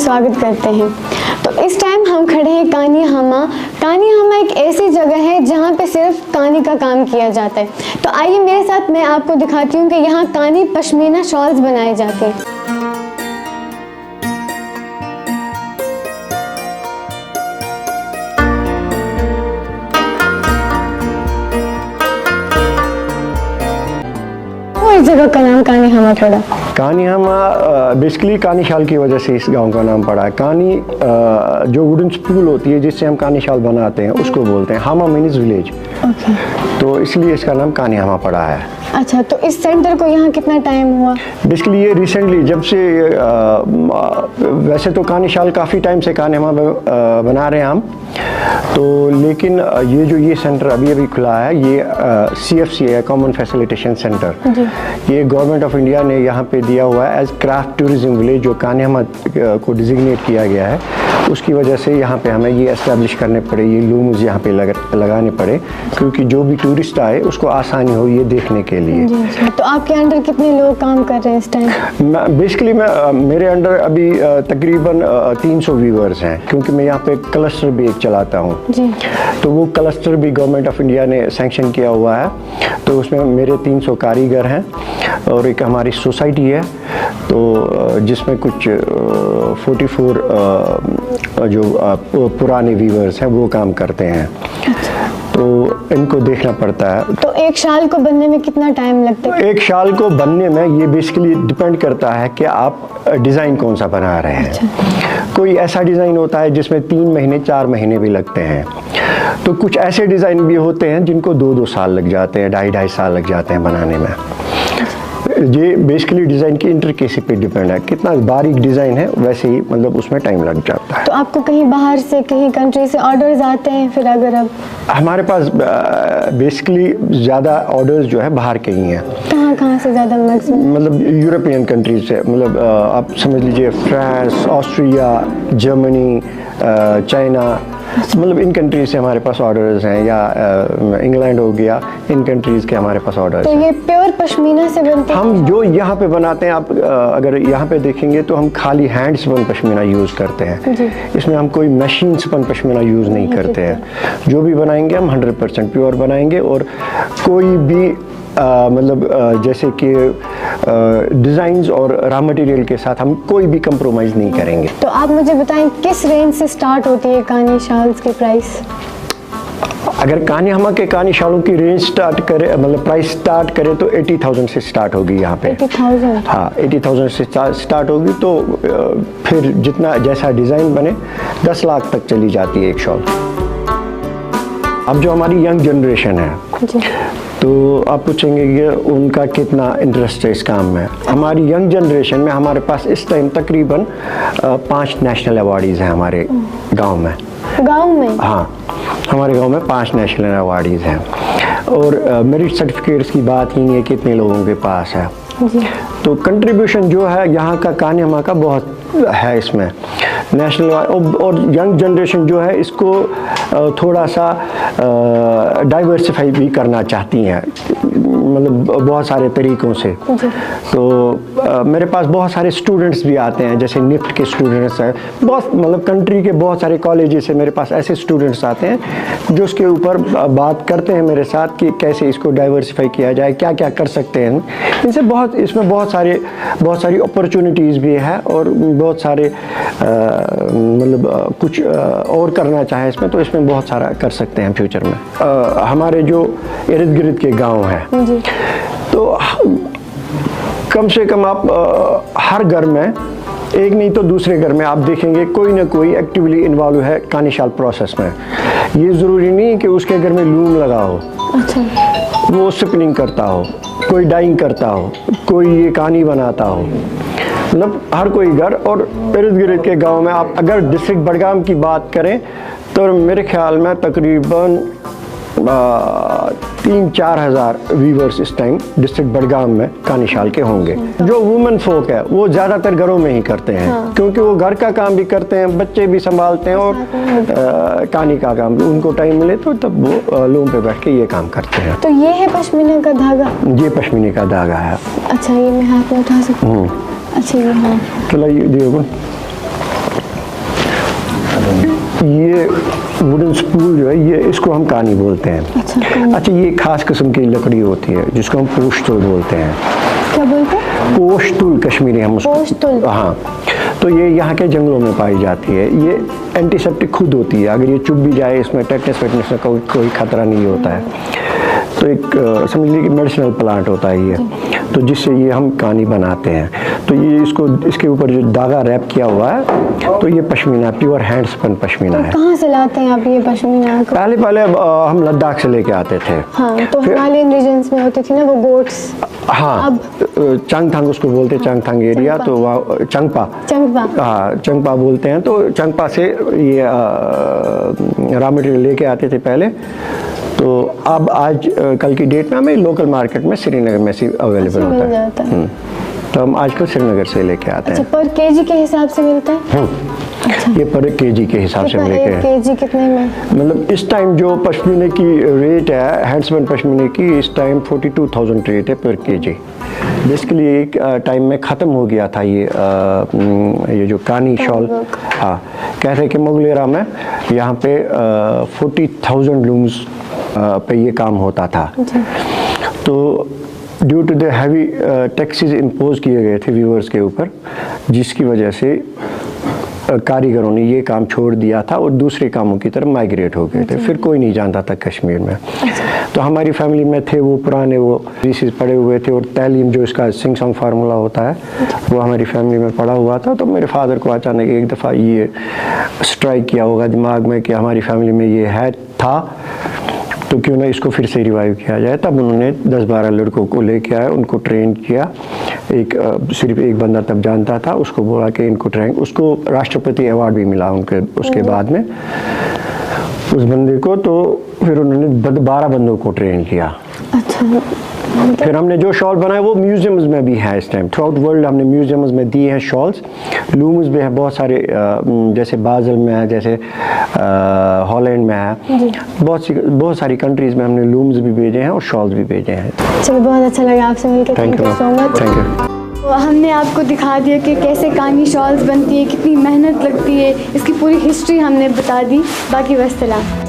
स्वागत करते हैं। तो इस टाइम हम खड़े हैं कानी हामा। कानी हामा एक ऐसी जगह है जहाँ पे सिर्फ कानी का काम किया जाता है। तो आइए मेरे साथ, मैं आपको दिखाती हूँ कि यहाँ कानी पश्मीना शॉल्स बनाए जाते हैं। इस जगह का नाम कानी हामा पड़ा। कानी हामा बेसिकली कानी शाल की वजह से इस गांव का नाम पड़ा है। कानी जो वुडन स्पूल होती है जिससे हम कानी शाल बनाते हैं उसको बोलते हैं। हामा मीन्स विलेज, तो इसलिए इसका नाम कानी हामा पड़ा है। अच्छा, तो इस सेंटर को यहाँ कितना टाइम हुआ? बेसिकली ये रिसेंटली जब से वैसे तो कानी शाल काफ़ी टाइम से कानी हामा बना रहे हैं हम तो, लेकिन ये सेंटर अभी अभी खुला है। ये CFC है, कॉमन फैसिलिटेशन सेंटर। ये गवर्नमेंट ऑफ इंडिया ने यहाँ पे दिया हुआ है एज क्राफ्ट टूरिज्म विलेज, जो कानी हामा को डिजिग्नेट किया गया है। उसकी वजह से यहाँ पे हमें ये एस्टेब्लिश करने पड़े, ये लूम्स यहाँ पे लगाने पड़े, क्योंकि जो भी टूरिस्ट आए उसको आसानी हो ये देखने के लिए। तो आपके अंडर कितने लोग काम कर रहे हैं इस टाइम? बेसिकली मेरे अंडर अभी तकरीबन 300 व्यूअर्स हैं, क्योंकि मैं यहाँ पे क्लस्टर भी एक चलाता हूँ। तो वो क्लस्टर भी गवर्नमेंट ऑफ इंडिया ने सैंक्शन किया हुआ है। तो उसमें मेरे 300 कारीगर हैं और एक हमारी सोसाइटी है, तो जिसमें कुछ 44 जो पुराने व्यूअर्स हैं वो काम करते हैं। तो इनको देखना पड़ता है। तो एक शाल को बनने में कितना टाइम लगता है? एक शाल को बनने में ये बेसिकली डिपेंड करता है कि आप डिज़ाइन कौन सा बना रहे हैं। कोई ऐसा डिज़ाइन होता है जिसमें 3 महीने 4 महीने भी लगते हैं। तो कुछ ऐसे डिज़ाइन भी होते हैं जिनको 2-2 साल लग जाते हैं, 2.5 साल लग जाते हैं बनाने में। ये बेसिकली डिज़ाइन की इंट्रिकेसी पे डिपेंड है, कितना बारीक डिज़ाइन है वैसे ही मतलब उसमें टाइम लग जाता है। तो आपको कहीं बाहर से, कहीं कंट्री से ऑर्डर्स आते हैं फिर? अगर अब हमारे पास बेसिकली ज़्यादा ऑर्डर्स जो है बाहर के ही हैं। कहाँ से ज़्यादा? मतलब यूरोपियन कंट्रीज से, मतलब आप समझ लीजिए फ्रांस, ऑस्ट्रिया, जर्मनी, चाइना, मतलब इन कंट्रीज से हमारे पास ऑर्डर्स हैं, या इंग्लैंड हो गया, इन कंट्रीज के हमारे पास ऑर्डर्स हैं। तो ये प्योर पश्मीना से बनते हैं? हम जो यहाँ पे बनाते हैं, आप अगर यहाँ पे देखेंगे तो हम खाली हैंड स्पन पश्मीना यूज़ करते हैं। इसमें हम कोई मशीन स्पन पश्मीना यूज़ नहीं करते हैं। जो भी बनाएंगे हम 100% प्योर बनाएंगे, और कोई भी मतलब जैसे कि डिज़ाइंस और रॉ मटेरियल के साथ हम कोई भी कंप्रोमाइज़ नहीं करेंगे। तो आप मुझे बताएं किस रेंज से स्टार्ट होती है कानी शाल्स की प्राइस? अगर कानी हामा के कानी शालों की रेंज स्टार्ट करें, मतलब प्राइस स्टार्ट करें तो 80,000 से स्टार्ट होगी यहाँ पे। 80,000? हाँ, 80,000 से स्टार्ट होगी। तो फिर जितना जैसा डिज़ाइन बने 10 लाख तक चली जाती है एक शॉल। अब जो हमारी यंग जनरेशन है तो आप पूछेंगे कि उनका कितना इंटरेस्ट है इस काम में। हमारी यंग जनरेशन में हमारे पास इस टाइम तकरीबन 5 नेशनल अवार्डीज़ हैं हमारे गांव में। गांव में? हाँ, हमारे गांव में 5 नेशनल अवार्डीज़ हैं। और मेरिट सर्टिफिकेट्स की बात ही नहीं है कितने लोगों के पास है। तो कंट्रीब्यूशन जो है यहाँ का कानी हामा का बहुत है इसमें नेशनल। और यंग जनरेशन जो है इसको थोड़ा सा डाइवर्सिफाई भी करना चाहती हैं, मतलब बहुत सारे तरीक़ों से। तो मेरे पास बहुत सारे स्टूडेंट्स भी आते हैं, जैसे निफ्ट के स्टूडेंट्स हैं, बहुत मतलब कंट्री के बहुत सारे कॉलेजेस से मेरे पास ऐसे स्टूडेंट्स आते हैं जो उसके ऊपर बात करते हैं मेरे साथ कि कैसे इसको डाइवर्सिफाई किया जाए, क्या क्या कर सकते हैं। इनसे इसमें बहुत सारी अपॉर्चुनिटीज़ भी है, और बहुत सारे मतलब कुछ और करना चाहे इसमें तो इसमें बहुत सारा कर सकते हैं फ्यूचर में। हमारे जो इर्द गिर्द के गांव हैं तो कम से कम आप हर घर में, एक नहीं तो दूसरे घर में आप देखेंगे कोई ना कोई एक्टिवली इन्वॉल्व है कानी शाल प्रोसेस में। ये ज़रूरी नहीं कि उसके घर में लूम लगा हो, वो स्पिनिंग करता हो, कोई डाइंग करता हो, कोई ये कहानी बनाता हो, मतलब हर कोई घर। और इर्द गिर्द के गांव में आप अगर डिस्ट्रिक्ट बडगाम की बात करें तो मेरे ख्याल में तकरीबन 3-4 हज़ार वीवर्स इस टाइम डिस्ट्रिक्ट बडगाम में कानी शाल के होंगे। जो वुमेन फोक है वो ज़्यादातर घरों में ही करते हैं, क्योंकि वो घर का काम भी करते हैं, बच्चे भी संभालते हैं, और कानी का काम भी उनको टाइम मिले तो तब वो लूम पे बैठ के ये काम करते हैं। तो ये है पश्मीना का धागा? ये पश्मीने का धागा है। अच्छा, ये मैं हाथ में उठा सकती हूँ? अच्छा, ये हाँ, चलो ये देखो। ये वुडन स्पूल जो है, ये इसको हम कानी बोलते हैं। अच्छा, ये खास किस्म की लकड़ी होती है जिसको हम पोश्तुल बोलते हैं। क्या बोलते हैं? पोश्तुल कश्मीरी हम उसको। पोश्तुल। हाँ, तो ये यहाँ के जंगलों में पाई जाती है। ये एंटीसेप्टिक खुद होती है, अगर ये चुभ भी जाए इसमें टेटनस वेटनस का कोई खतरा नहीं होता है। तो एक समझ लीजिए कि मेडिसिनल प्लांट होता है ये, तो जिससे ये हम कानी बनाते हैं। तो ये इसके ऊपर जो धागा रैप किया हुआ है, तो ये pashmina, pure hand spun pashmina है। कहाँ से लाते हैं आप ये पश्मीना को? पहले हम लद्दाख से लेके आते थे। हाँ, तो हिमालयन रीजन्स में होती थी ना वो गोट्स। हाँ, अब चंगथांग उसको बोलते हैं, चंगथांग एरिया, तो वहाँ चंगपा, हाँ चंगपा बोलते हैं। तो चंगपा से ये रॉ मटेरियल लेके आते थे पहले। तो अब आज कल की डेट में हमें लोकल मार्केट में श्रीनगर में से अवेलेबल होता है। तो हम आजकल श्रीनगर से लेके आते हैं। पर केजी के हिसाब से मिलता है? अच्छा। ये पर केजी के हिसाब से लेके हैं। केजी कितने में? मतलब इस टाइम जो पश्मीने की रेट है, हैंडस्पन पश्मीने की, इस टाइम 42,000 रेट है पर केजी। बेसिकली एक टाइम में ख़त्म हो गया था ये जो कानी शॉल। हाँ, कहते हैं कि मुगलेरा में यहाँ पे 40,000 लूम्स पे ये काम होता था। तो due to the heavy taxes impose किए गए थे व्यूअर्स के ऊपर, जिसकी वजह से कारीगरों ने ये काम छोड़ दिया था और दूसरे कामों की तरफ माइग्रेट हो गए थे। फिर कोई नहीं जानता था कश्मीर में। तो हमारी फैमिली में थे वो पुराने वो डिशेज पड़े हुए थे, और तालीम जो इसका सिंग सॉन्ग फार्मूला होता है वो हमारी फैमिली में पड़ा हुआ था। तो मेरे फादर को अचानक एक दफ़ा ये स्ट्राइक किया होगा दिमाग में कि हमारी फैमिली में ये है था, तो क्यों ना इसको फिर से रिवाइव किया जाए। तब उन्होंने 10-12 लड़कों को लेके आए, उनको ट्रेन किया। सिर्फ एक बंदा तब जानता था, उसको बोला कि इनको ट्रेन, उसको राष्ट्रपति अवार्ड भी मिला उसके बाद में उस बंदे को। तो फिर उन्होंने 12 बंदों को ट्रेन किया। अच्छा। फिर हमने जो शॉल बनाए वो म्यूजियम्स में भी है इस टाइम, थ्रू आउट वर्ल्ड हमने म्यूजियम्स में दिए हैं शॉल्स। लूम्स में है बहुत सारे, जैसे बाज़ल में है, जैसे हॉलैंड में है, बहुत सारी कंट्रीज़ में हमने लूम्स भी भेजे हैं और शॉल्स भी भेजे हैं। चलो, बहुत अच्छा लगा आपसे मिलकर। Thank you so much. Thank you. तो हमने आपको दिखा दिया कि कैसे कानी शॉल्स बनती है, कितनी मेहनत लगती है, इसकी पूरी हिस्ट्री हमने बता दी। बाकी वस्सलाम।